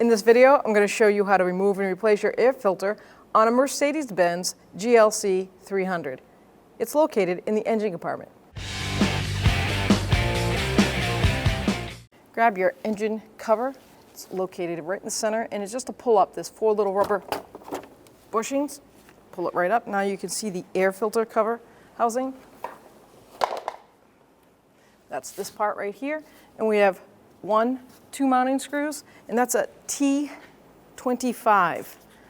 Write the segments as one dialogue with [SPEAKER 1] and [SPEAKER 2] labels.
[SPEAKER 1] In this video, I'm going to show you how to remove and replace your air filter on a Mercedes-Benz GLC300. It's located in the engine compartment. Grab your engine cover. It's located right in the center, and it's just to pull up. There's 4 little rubber bushings. Pull it right up. Now you can see the air filter cover housing. That's this part right here. And we have 2 mounting screws, and that's a T25.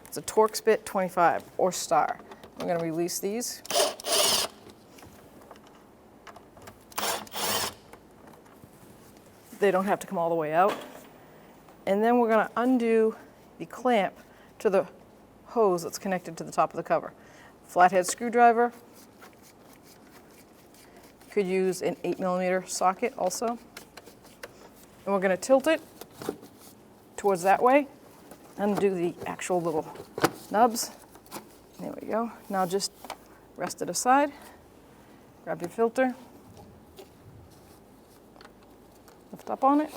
[SPEAKER 1] It's a Torx bit 25 or star. I'm going to release these. They don't have to come all the way out. And then we're going to undo the clamp to the hose that's connected to the top of the cover. Flathead screwdriver. You could use an 8mm socket also. And we're going to tilt it towards that way, undo the actual little nubs. There we go. Now just rest it aside. Grab your filter. Lift up on it.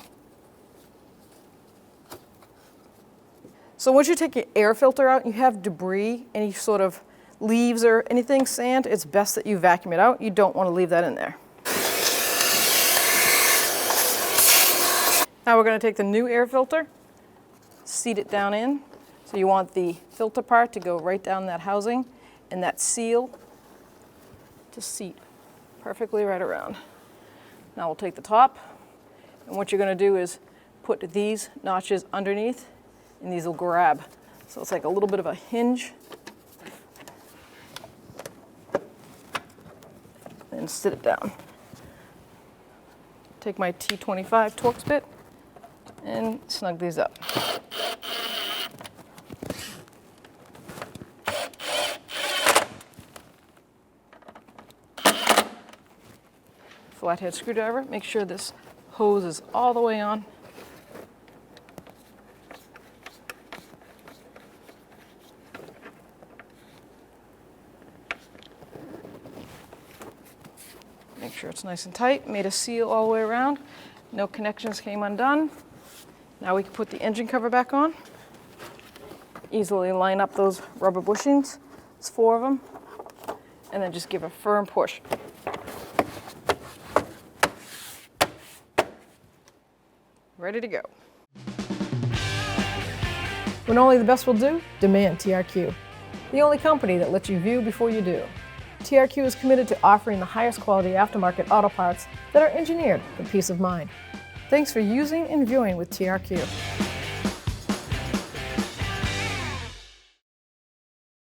[SPEAKER 1] So once you take your air filter out, you have debris, any sort of leaves or anything, sand, it's best that you vacuum it out. You don't want to leave that in there. Now we're going to take the new air filter, seat it down in. So you want the filter part to go right down that housing, and that seal to seat perfectly right around. Now we'll take the top, and what you're going to do is put these notches underneath, and these will grab. So it's like a little bit of a hinge. And sit it down. Take my T25 Torx bit and snug these up. Flathead screwdriver, make sure this hose is all the way on. Make sure it's nice and tight. Made a seal all the way around. No connections came undone. Now we can put the engine cover back on. Easily line up those rubber bushings. There's 4 of them. And then just give a firm push. Ready to go. When only the best will do, demand TRQ. The only company that lets you view before you do. TRQ is committed to offering the highest quality aftermarket auto parts that are engineered for peace of mind. Thanks for using and viewing with TRQ.